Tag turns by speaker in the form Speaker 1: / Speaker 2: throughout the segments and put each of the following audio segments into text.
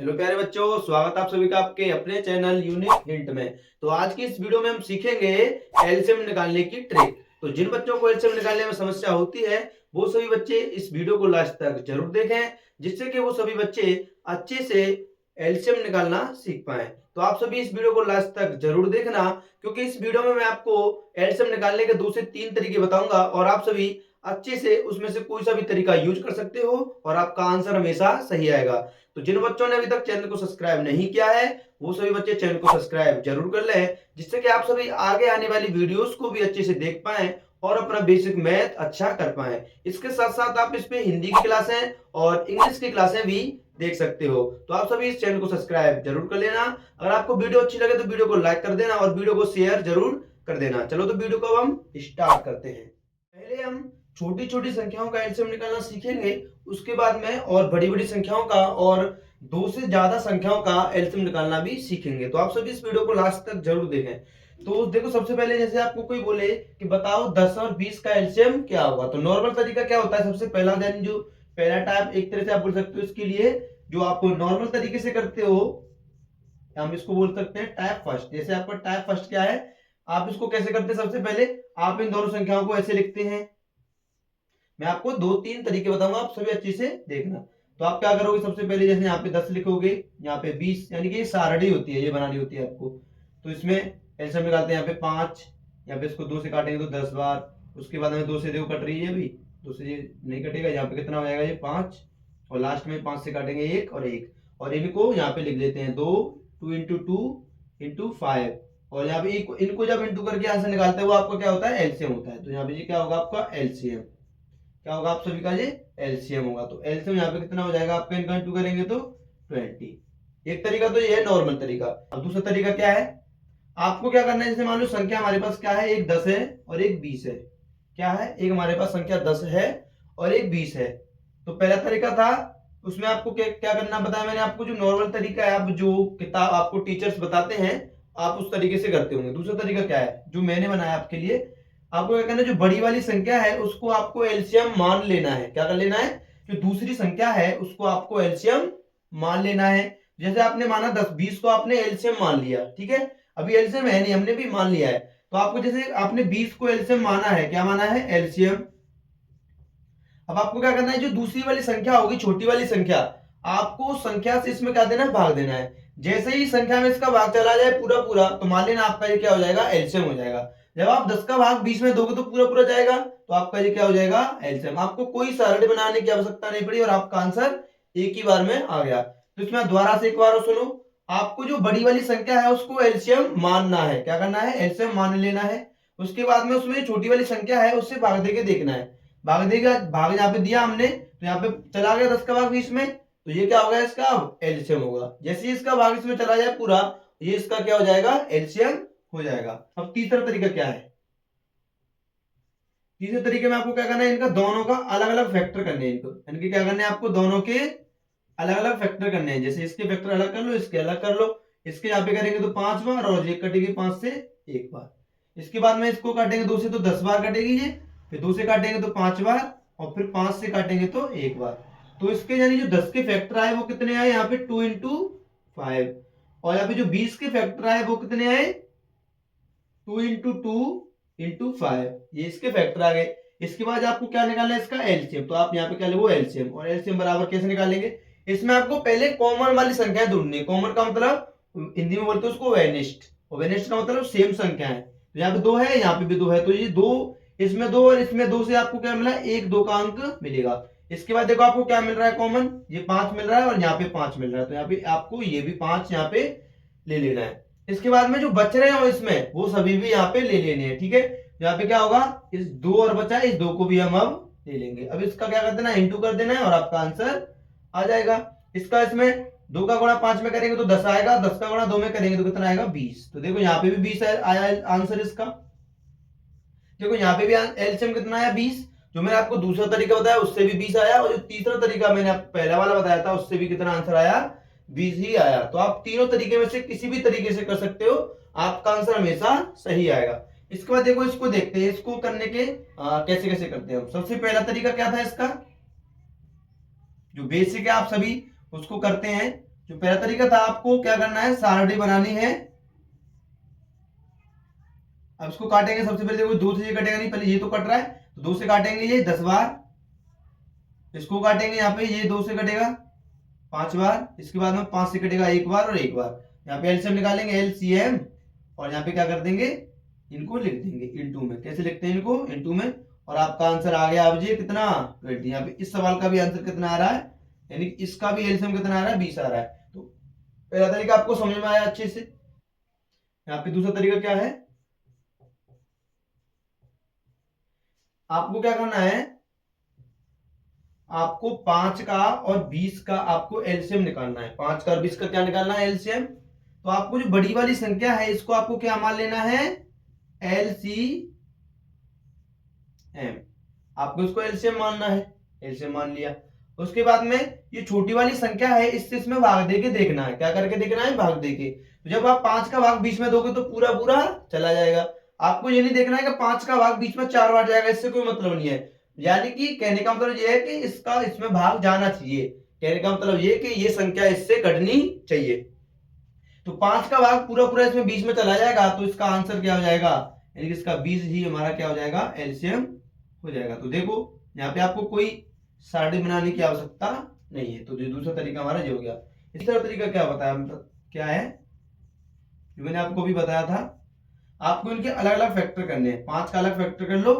Speaker 1: Hello प्यारे बच्चों, स्वागत है आप सभी का आपके अपने चैनल यूनिक हिंट में। तो आज की इस वीडियो में हम सीखेंगे एलसीएम निकालने की ट्रिक। तो जिन बच्चों को एलसीएम निकालने में समस्या होती है वो सभी बच्चे इस वीडियो को लास्ट तक जरूर देखें, जिससे कि वो सभी बच्चे अच्छे से एलसीएम निकालना सीख पाए। तो आप सभी इस वीडियो को लास्ट तक जरूर देखना, क्योंकि इस वीडियो में मैं आपको एलसीएम निकालने के 2 से 3 तरीके बताऊंगा और आप सभी अच्छे से उसमें से कोई सा भी तरीका यूज कर सकते हो और आपका आंसर हमेशा सही आएगा। तो जिन बच्चों ने अभी तक चैनल को सब्सक्राइब नहीं किया है वो सभी बच्चे चैनल को सब्सक्राइब जरूर कर लें, जिससे कि आप सभी आगे आने वाली वीडियोस को भी अच्छे से देख पाएं और अपना बेसिक मैथ अच्छा कर पाएं। इसके साथ साथ आप इस पे हिंदी की क्लासें और इंग्लिश की क्लासें भी देख सकते हो। तो आप सभी इस चैनल को सब्सक्राइब जरूर कर लेना। अगर आपको वीडियो अच्छी लगे तो वीडियो को लाइक कर देना और वीडियो को शेयर जरूर कर देना। चलो तो वीडियो को हम स्टार्ट करते हैं। पहले हम छोटी छोटी संख्याओं का एलसीएम निकालना सीखेंगे, उसके बाद में और बड़ी बड़ी संख्याओं का और 2 से ज्यादा संख्याओं का एलसीएम निकालना भी सीखेंगे। तो आप सभी इस वीडियो को लास्ट तक जरूर देखें। तो देखो, सबसे पहले जैसे आपको कोई बोले कि बताओ 10 और 20 का एलसीएम क्या होगा, तो नॉर्मल तरीका क्या होता है। सबसे पहला देन जो पहला टाइप एक तरह से आप बोल सकते हो, इसके लिए जो आप नॉर्मल तरीके से करते हो हम इसको बोल सकते हैं टाइप फर्स्ट। जैसे आपका टाइप फर्स्ट क्या है, आप इसको कैसे करते हैं। सबसे पहले आप इन दोनों संख्याओं को ऐसे लिखते हैं। मैं आपको 2-3 तरीके बताऊंगा, आप सभी अच्छे से देखना। तो आप क्या करोगे, सबसे पहले जैसे यहाँ पे 10 लिखोगे, यहाँ पे 20, यानी कि ये सारणी होती है, ये बनानी होती है आपको। तो इसमें एलसीएम निकालते हैं। यहाँ पे 5, यहाँ पे इसको 2 से काटेंगे तो 10 बार। उसके बाद में 2 से देखो कट रही है, अभी 2 से ये नहीं कटेगा। यहाँ पे कितना हो जाएगा, ये 5, और लास्ट में 5 से काटेंगे 1 और 1, और इनको यहाँ पे लिख देते हैं 2, 2 इंटू 2 इंटू 5। और यहाँ पे इनको जब इंटू करके आंसर निकालते हैं वो आपका क्या होता है, एलसीएम होता है। तो यहाँ पे ये क्या होगा, आपका एलसीएम क्या होगा, आप सभी का ये एलसीएम होगा। तो एलसीएम यहाँ पे कितना हो जाएगा आपका, इनका इंटू करेंगे तो 20। एक तरीका तो ये है नॉर्मल तरीका। अब दूसरा तरीका क्या है, आपको क्या करना है। जैसे मान लो संख्या हमारे पास क्या है, एक 10 है और एक 20 है। क्या है, एक हमारे पास संख्या 10 है और एक 20 है। तो पहला तरीका था, उसमें आपको क्या करना बताया मैंने आपको, जो नॉर्मल तरीका है, आप जो किताब आपको टीचर्स बताते हैं आप उस तरीके से करते होंगे। दूसरा तरीका क्या है जो मैंने बनाया आपके लिए, आपको क्या करना है, जो बड़ी वाली संख्या है उसको आपको एलसीएम मान लेना है। क्या कर लेना है, जो दूसरी संख्या है उसको आपको एलसीएम मान लेना है। जैसे आपने माना 10, 20 को आपने एलसीएम मान लिया, ठीक है। अभी एलसीएम है नहीं, हमने भी मान लिया है। तो आपको जैसे आपने 20 को एलसीएम माना है, क्या माना है, एलसीएम। अब आपको क्या करना है, जो दूसरी वाली संख्या होगी, छोटी वाली संख्या, आपको संख्या से इसमें क्या देना है, भाग देना है। जैसे ही संख्या में इसका भाग चला जाए पूरा पूरा, तो मान लेना आपका ये क्या हो जाएगा, एलसीएम हो जाएगा। जब आप 10 का भाग 20 में दोगे तो पूरा पूरा जाएगा, तो आपका ये क्या हो जाएगा, एलसीएम। आपको कोई सरल बनाने की आवश्यकता नहीं पड़ी और आपका आंसर एक ही बार में आ गया। तो इसमें दोबारा से एक बार सुनो, आपको जो बड़ी वाली संख्या है उसको एलसीएम मानना है। क्या करना है, एलसीएम मान लेना है। उसके बाद में उसमें छोटी वाली संख्या है उससे भाग देके देखना है। भाग देगा, भाग यहाँ पे दिया हमने तो यहाँ पे चला गया 10 का भाग 20 में, तो ये क्या होगा, इसका अब एलसीएम होगा। जैसे ही इसका भाग इसमें चला जाए पूरा, ये इसका क्या हो जाएगा, एलसीएम हो जाएगा। अब तीसरा तरीका क्या है, तीसरे तरीके में आपको क्या करना है, इनका दोनों का अलग अलग फैक्टर करने हैं। इनको यानी कि क्या करना है, आपको दोनों के अलग अलग फैक्टर करने हैं। जैसे इसके फैक्टर अलग कर लो, इसके अलग कर लो। इसके यहाँ पे करेंगे तो 5 बार और ये कटेगी 5 से 1 बार। इसके बाद में इसको काटेंगे 2 से तो 10 बार कटेगी ये, फिर 2 से काटेंगे तो 5 बार, और फिर 5 से काटेंगे तो 1 बार। तो इसके यानी जो 10 के फैक्टर आए वो कितने आए, यहाँ पे 2 इंटू 5। और यहाँ पे जो 20 के फैक्टर आए वो कितने आए, 2 इंटू 2 इंटू 5। ये इसके फैक्टर आ गए। इसके बाद आपको क्या निकालना है, इसका एलसीएम। तो आप यहाँ पे क्या लिखो, एलसीएम। और एलसीएम बराबर कैसे निकालेंगे, इसमें आपको पहले कॉमन वाली संख्या ढूंढनी है। कॉमन का मतलब हिंदी में बोलते हैं उसको वेनिस्ट, और वेनिस्ट का मतलब सेम संख्या है। तो यहाँ पे 2 है, यहाँ पे भी 2 है, तो ये 2, इसमें 2 और इसमें 2 से आपको क्या मिला, 1 2 का अंक मिलेगा। इसके बाद देखो आपको क्या मिल रहा है, कॉमन ये 5 मिल रहा है और यहाँ पे 5 मिल रहा है, तो यहाँ पे आपको ये भी 5 यहाँ पे ले लेना है। इसके बाद में जो बच रहे हो इसमें वो सभी भी यहाँ पे ले लेने हैं, ठीक है। यहाँ पे क्या होगा, इस 2 और बचा है, इस 2 को भी हम अब ले लेंगे। अब इसका क्या कर देना है, इंटू कर देना है और आपका आंसर आ जाएगा। इसका इसमें 2 का गुणा 5 में करेंगे तो 10 आएगा, 10 का गुणा 2 में करेंगे तो कितना आएगा, 20। तो देखो यहाँ पे भी 20 आया आंसर इसका। देखो यहाँ पे भी एलसीएम कितना आया, 20। जो मैंने आपको दूसरा तरीका बताया उससे भी 20 आया, और जो तीसरा तरीका मैंने आपको पहला वाला बताया था उससे भी कितना आंसर आया, 20 ही आया। तो आप तीनों तरीके में से किसी भी तरीके से कर सकते हो, आपका आंसर हमेशा सही आएगा। इसके बाद देखो, इसको देखते हैं, इसको करने के कैसे कैसे करते हैं हम। सबसे पहला तरीका क्या था इसका, जो बेसिक है आप सभी उसको करते हैं। जो पहला तरीका था आपको क्या करना है, सारणी बनानी है। अब इसको काटेंगे, सबसे पहले देखो 2 से ये कटेगा नहीं, पहले ये तो कट रहा है, तो 2 से काटेंगे ये 10 बार, इसको काटेंगे यहाँ पे ये 2 से कटेगा 5 बार, इसके बाद में 5 से कटेगा 1 बार और 1 बार। यहाँ पे एलसीएम निकालेंगे, एलसीएम, और यहाँ पे क्या कर देंगे, इनको लिख देंगे इनटू में। कैसे लिखते हैं इनको, इनटू में, और आपका आंसर आ गया अब जी कितना 20। यहाँ पे इस सवाल का भी आंसर कितना आ रहा है, यानी इसका भी एलसीएम कितना आ रहा है, 20 आ रहा है। तो पहला तरीका आपको समझ में आया अच्छे से। यहाँ पे दूसरा तरीका क्या है, आपको क्या करना है, आपको 5 का और 20 का आपको एलसीएम निकालना है। 5 का और 20 का क्या निकालना है, एलसीएम। तो आपको जो बड़ी वाली संख्या है इसको आपको क्या मान लेना है, एलसीएम, आपको इसको एलसीएम मानना है, एलसीएम मान लिया। उसके बाद में ये छोटी वाली संख्या है, इससे इसमें भाग देके देखना है, क्या करके देखना है, भाग देके। तो जब आप 5 का भाग 20 में दोगे तो पूरा पूरा चला जाएगा। आपको ये नहीं देखना है कि 5 का भाग 20 में 4 बार जाएगा, इससे कोई मतलब नहीं है। यानी कि कहने का मतलब ये है कि इसका इसमें भाग जाना चाहिए, कहने का मतलब ये कि ये संख्या इससे घटनी चाहिए। तो 5 का भाग पूरा पूरा इसमें 20 में चला जाएगा, तो इसका आंसर क्या हो जाएगा, यानी कि इसका 20 ही हमारा क्या हो जाएगा, एलसीएम हो जाएगा। तो देखो यहाँ पे आपको कोई सारणी बनाने की आवश्यकता नहीं है। तो जो दूसरा तरीका हमारा ये हो गया। तीसरा तरीका क्या बताया, मतलब क्या है, जो मैंने आपको भी बताया था, आपको इनके अलग अलग फैक्टर करने हैं। 5 का अलग फैक्टर कर लो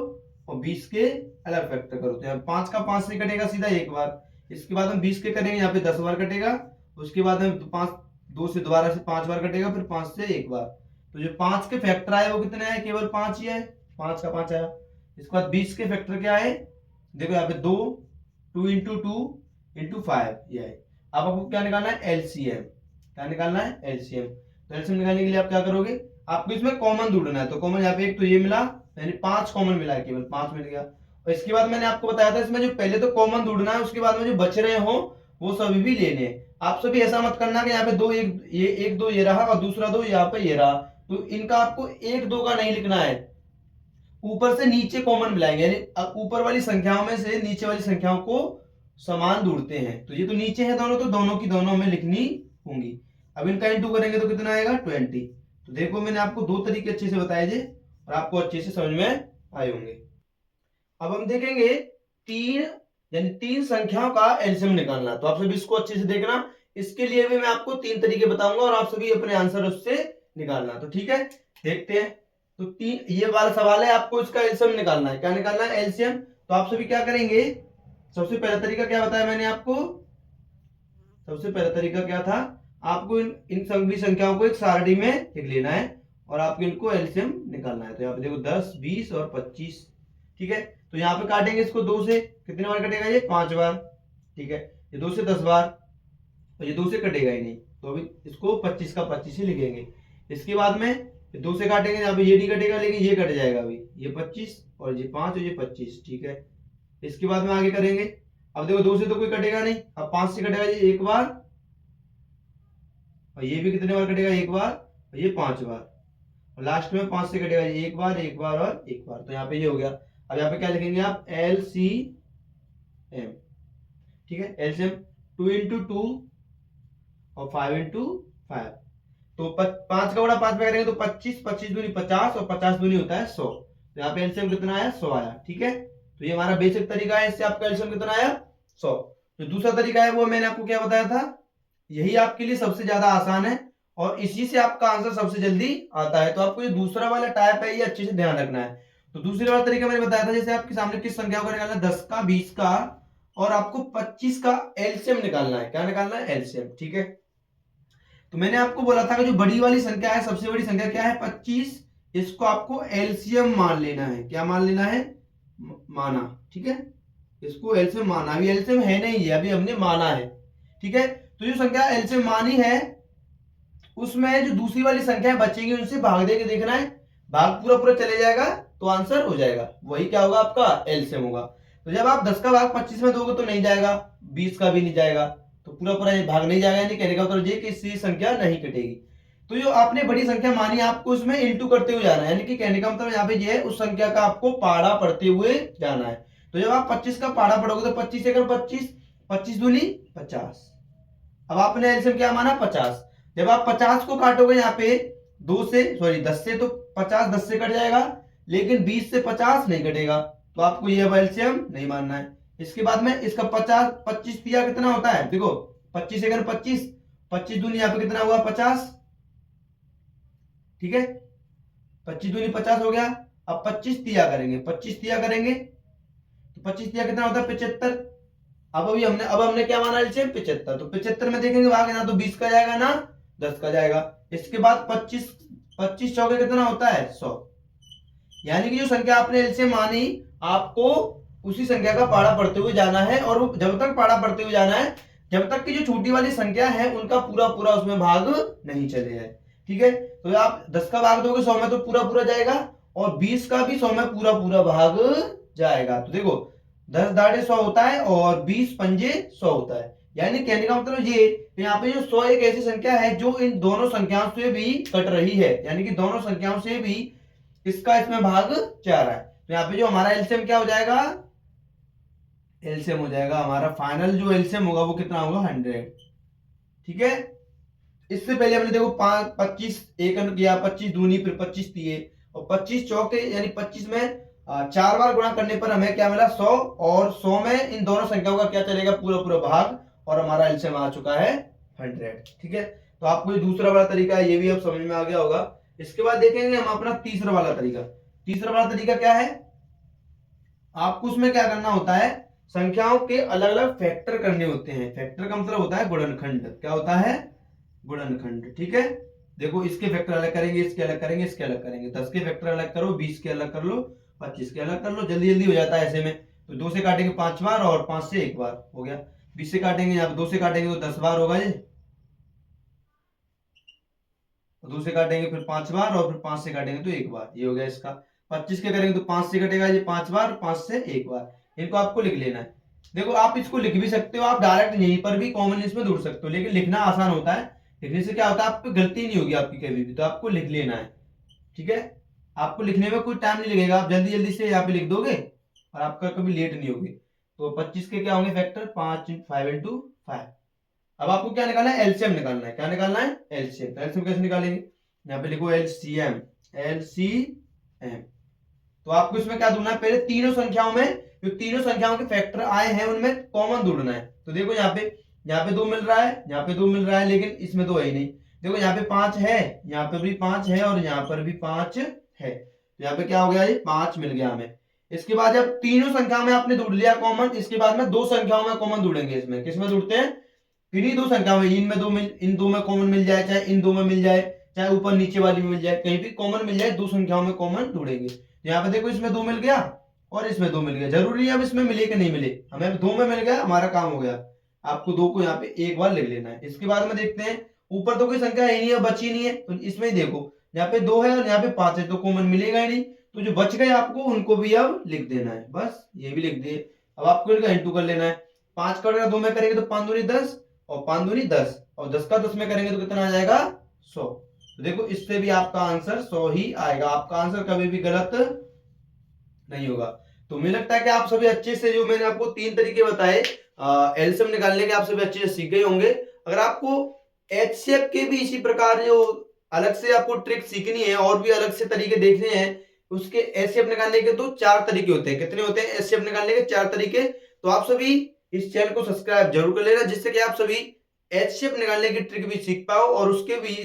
Speaker 1: और 20 के अलग फैक्टर करो। तो 5 का 5 से कटेगा सीधा 1 बार, इसके बाद हम 20 के करेंगे, यहाँ पे 10 बार कटेगा, उसके बाद में 2 से दोबारा से 5 बार कटेगा, फिर 5 से 1 बार। तो जो 5 के फैक्टर आए वो कितने आए, केवल 5 ही आए, 5 का 5 आया। इसके बाद 20 के फैक्टर क्या आए, देखो यहाँ पे 2 इंटू 2 इंटू 5 ये आए। अब आपको क्या निकालना है, एलसीएम, क्या निकालना है, एलसीएम। तो एलसीएम निकालने के लिए आप क्या करोगे, आपको इसमें कॉमन ढूंढना है। तो कॉमन यहाँ पे एक तो ये मिला, यानी 5 कॉमन मिला है, केवल 5 मिल गया। और इसके बाद मैंने आपको बताया था इसमें जो पहले तो कॉमन ढूंढना है, उसके बाद में जो बच रहे हो वो सभी भी लेने हैं। आप सभी ऐसा मत करना कि यहाँ पे 2 1 2 ये रहा और दूसरा 2 यहाँ पे ये रहा, तो इनका आपको 1 2 का नहीं लिखना है, ऊपर से नीचे कॉमन मिलाएंगे, यानी ऊपर वाली संख्याओं में से नीचे वाली संख्याओं को समान ढूंढते हैं। तो ये तो नीचे है दोनों, तो दोनों की दोनों में लिखनी होंगी। अब इनका इंटू करेंगे तो कितना आएगा, 20। तो देखो मैंने आपको 2 तरीके अच्छे से बताए थे और आपको अच्छे से समझ में आए होंगे। अब हम देखेंगे 3, यानी 3 संख्याओं का एलसीएम निकालना। तो आप सभी इसको अच्छे से देखना, इसके लिए भी मैं आपको 3 तरीके बताऊंगा और आप सभी अपने आंसर उससे निकालना। तो ठीक है, देखते हैं। तो 3 ये वाला सवाल है, आपको इसका एलसीएम निकालना है। क्या निकालना है, एलसीएम। तो आप सभी क्या करेंगे, सबसे पहला तरीका क्या बताया मैंने आपको, सबसे पहला तरीका क्या था, आपको इन सभी संख्याओं को एक सारणी में लिख लेना है और आपको इनको एलसीएम निकालना है। तो यहाँ पे देखो 10 20 और 25, ठीक है। तो यहाँ पे काटेंगे इसको 2 से, कितने बार कटेगा ये, 5 बार, ठीक है। ये 2 से 10 बार, और ये 2 से कटेगा ही नहीं, तो अभी इसको 25 का 25 ही लिखेंगे। इसके बाद में 2 से काटेंगे, यहाँ पे ये नहीं कटेगा लेकिन ये कट जाएगा, अभी ये 25 और ये 5 और ये 25, ठीक है। इसके बाद में आगे करेंगे, अब देखो 2 से तो कोई कटेगा नहीं, अब 5 से कटेगा ये 1 बार, और ये भी कितने बार कटेगा, 1 बार, और ये 5 बार, और लास्ट में 5 से कटेगा ये 1 बार 1 बार और 1 बार। तो यहाँ पे ये हो गया। अब यहाँ पे क्या लिखेंगे आप, एलसीएम, ठीक है। एलसीएम 2 इंटू 2 और 5 इंटू 5। तो 5 का बड़ा 5 में करेंगे तो 25 25 दूनी 50 और 50 दूनी होता है 100। तो यहाँ पे एलसीएम कितना आया, 100 आया, ठीक है। तो ये हमारा बेसिक तरीका है, इससे आपका एलसीएम कितना आया, 100। जो दूसरा तरीका है वो मैंने आपको क्या बताया था, यही आपके लिए सबसे ज्यादा आसान है और इसी से आपका आंसर सबसे जल्दी आता है। तो आपको ये दूसरा वाला टाइप है, ये अच्छे से ध्यान रखना है। तो दूसरे वाला तरीका मैंने बताया था, जैसे आपके सामने किस संख्या को निकालना है, 10 का 20 का और आपको 25 का एलसीएम निकालना है। क्या निकालना है, एलसीएम, ठीक है। तो मैंने आपको बोला था कि जो बड़ी वाली संख्या है, सबसे बड़ी संख्या क्या है, 25, इसको आपको एलसीएम मान लेना है। क्या मान लेना है, माना, ठीक है। इसको एलसीएम माना, अभी एलसीएम है नहीं है, अभी हमने माना है, ठीक है। तो जो संख्या एलसीएम मानी है उसमें जो दूसरी वाली संख्या बचेगी उनसे भाग दे के देखना है, भाग पूरा पूरा चले जाएगा तो आंसर हो जाएगा, वही क्या होगा, आपका एलसीएम होगा। तो जब आप 10 का भाग 25 में दोगे तो नहीं जाएगा, 20 का भी नहीं जाएगा, तो पूरा पूरा भाग नहीं जाएगा, यानी कहने का मतलब ये कि इससे संख्या नहीं कटेगी। तो जो आपने बड़ी संख्या मानी आपको उसमें इंटू करते हुए जाना है, यानी कि कहने का मतलब यहाँ पे ये है उस संख्या का आपको पाड़ा पढ़ते हुए जाना है। तो जब आप 25 का पाड़ा पढ़ोगे तो 25 एकड़ 25 25 दूनी 50, अब आपने एलसीएम क्या माना 50। जब आप 50 को काटोगे यहाँ पे 10 से, तो 50 10 से कट जाएगा, लेकिन 20 से 50 नहीं कटेगा, तो आपको ये अब एलसीएम नहीं मानना है। इसके बाद में इसका 50 25 तिया कितना होता है, देखो 25 एकन 25, 25 दूनी यहाँ पे कितना हुआ 50, ठीक है, 25 दूनी 50 हो गया। अब 25 तिया करेंगे, 25 तिया करेंगे तो 25 तिया कितना होता है 75। अब हमने क्या माना एलसीएम 75, तो 75 में देखेंगे भाग ना तो 20 का जाएगा ना 10 का जाएगा। इसके बाद 25 25 चौके कितना होता है 100। यानी कि जो संख्या आपने एलसीएम मानी, आपको उसी संख्या का पाड़ा पढ़ते हुए जाना है, और वो जब तक पाड़ा पढ़ते हुए जाना है जब तक कि जो छोटी वाली संख्या है उनका पूरा पूरा उसमें भाग नहीं चले है, ठीक है। तो आप 10 का भाग दोगे 100 में तो पूरा पूरा जाएगा, और 20 का भी 100 में पूरा पूरा भाग जाएगा। तो देखो 10 दाढ़े 100 होता है और 20 पंजे 100 होता है। यानी कहने का मतलब ये, तो यहाँ पे जो 100 एक ऐसी संख्या है जो इन दोनों संख्याओं से भी कट रही है, यानी कि दोनों संख्याओं से भी इसका इसमें भाग जा रहा है। तो यहाँ पे जो हमारा एलसीएम क्या हो जाएगा, एलसीएम हो जाएगा हमारा फाइनल जो एलसीएम होगा वो कितना होगा 100, ठीक है। इससे पहले हमने देखो 25 एकन किया, 25 दूनी फिर 25 दिए, और 25 चौके यानी 25 में 4 बार गुणा करने पर हमें क्या मिला 100, और 100 में इन दोनों संख्याओं का क्या चलेगा पूरा पूरा भाग, और हमारा एलसीएम आ चुका है 100, ठीक है। तो आपको ये दूसरा वाला तरीका है ये भी अब समझ में आ गया होगा। इसके बाद देखेंगे हम अपना तीसरा वाला तरीका। तीसरा वाला तरीका क्या है, आपको उसमें क्या करना होता है, संख्याओं के अलग अलग फैक्टर करने होते हैं। फैक्टर का मतलब होता है गुणनखंड, क्या होता है गुणनखंड, ठीक है। देखो इसके फैक्टर अलग करेंगे, इसके अलग करेंगे, इसके अलग करेंगे, 10 के फैक्टर अलग करो, 20 के अलग कर लो, 25 के अलग कर लो, जल्दी जल्दी हो जाता है ऐसे में। तो 2 से काटेंगे 5 बार और 5 से 1 बार हो गया। 20 से काटेंगे यहाँ पे 2 से काटेंगे तो 10 बार होगा ये, 2 से काटेंगे फिर 5 बार और फिर 5 से काटेंगे तो 1 बार, ये हो गया इसका। 25 के करेंगे तो 5 से कटेगा ये 5 बार, 5 से 1 बार, इनको आपको लिख लेना है। देखो आप इसको लिख भी सकते हो, आप डायरेक्ट यहीं पर भी कॉमन इसमें ढूंढ सकते हो, लेकिन लिखना आसान होता है, लिखने से क्या होता है आप पे गलती नहीं होगी आपकी कभी भी, तो आपको लिख लेना है, ठीक है। आपको लिखने में कोई टाइम नहीं लगेगा, आप जल्दी जल्दी से यहाँ पे लिख दोगे और आपका कभी लेट नहीं होगी। तो 25 के क्या होंगे फैक्टर 5 5 इंटू 5। अब आपको क्या निकालना है एलसीएम निकालना है, क्या निकालना है एलसीएम। एलसीएम कैसे निकालेंगे, यहाँ पे लिखो एलसीएम, एलसीएम। तो आपको इसमें क्या ढूंढना है, पहले तीनों संख्याओं में जो तीनों संख्याओं के फैक्टर आए हैं उनमें कॉमन ढूंढना है। तो देखो यहाँ पे 2 मिल रहा है, यहाँ पे 2 मिल रहा है, लेकिन इसमें 2 है ही नहीं। देखो यहाँ पे 5 है, यहाँ पे भी 5 है, और यहाँ पर भी 5 है, तो यहाँ पे क्या हो गया ये 5 मिल गया हमें। इसके बाद जब तीनों संख्या में आपने ढूंढ लिया कॉमन, इसके बाद में 2 संख्याओं में कॉमन ढूंढेंगे। इसमें किसमें ढूंढते हैं, इन्हीं 2 संख्याओं में, इन दो में कॉमन मिल जाए, चाहे इन 2 में मिल जाए, चाहे ऊपर नीचे वाली में मिल जाए, कहीं भी कॉमन मिल जाए 2 संख्याओं में कॉमन ढूंढेंगे। यहाँ पे देखो इसमें 2 मिल गया और इसमें 2 मिल गया, जरूरी है अब इसमें मिले कि नहीं मिले, हमें 2 में मिल गया हमारा काम हो गया। आपको 2 को यहाँ पे एक बार लिख लेना है। इसके बाद में देखते हैं ऊपर तो कोई संख्या है नहीं है, बची नहीं है, तो इसमें ही देखो यहाँ पे 2 है और यहाँ पे 5 है, तो कॉमन मिलेगा ही नहीं, तो जो बच गए आपको उनको भी अब लिख देना है, बस ये भी लिख दिए। अब आपको इनका इंटू कर लेना है, 5 का 2 में करेंगे तो 5 दूनी 10 और 5 दूनी 10, और 10 का 10 में करेंगे तो कितना आ जाएगा 100। तो देखो इससे भी आपका आंसर 100 ही आएगा, आपका आंसर कभी भी गलत नहीं होगा। तो मुझे लगता है कि आप सभी अच्छे से, जो मैंने आपको 3 तरीके बताए एलसीएम निकालने के, आप सभी अच्छे से सीख गए होंगे। अगर आपको एचसीएफ के भी इसी प्रकार जो अलग से आपको ट्रिक सीखनी है और भी अलग से तरीके देखने हैं, उसके एचसीएफ निकालने के तो 4 तरीके होते हैं। कितने होते हैं एचसीएफ निकालने के 4 तरीके। तो आप सभी इस चैनल को सब्सक्राइब जरूर कर लेना, जिससे कि आप सभी एचसीएफ निकालने की ट्रिक भी सीख पाओ और उसके भी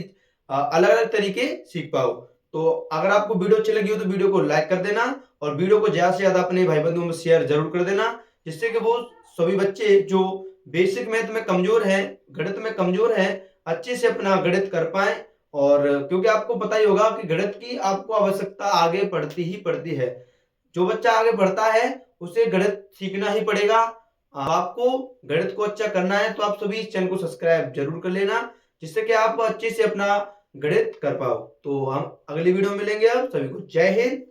Speaker 1: अलग अलग तरीके सीख पाओ। तो अगर आपको वीडियो अच्छी लगी हो तो वीडियो को लाइक कर देना, और वीडियो को ज्यादा से ज्यादा अपने भाई बंधुओं में शेयर जरूर कर देना, जिससे कि वो सभी बच्चे जो बेसिक मैथ में कमजोर हैं, गणित में कमजोर हैं, अच्छे से अपना गणित कर पाए। और क्योंकि आपको पता ही होगा कि गणित की आपको आवश्यकता आगे पड़ती ही पड़ती है। जो बच्चा आगे बढ़ता है उसे गणित सीखना ही पड़ेगा। आपको गणित को अच्छा करना है तो आप सभी इस चैनल को सब्सक्राइब जरूर कर लेना, जिससे कि आप अच्छे से अपना गणित कर पाओ। तो हम अगली वीडियो में मिलेंगे। अब सभी को जय हिंद,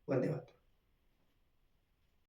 Speaker 1: वंदे मातरम।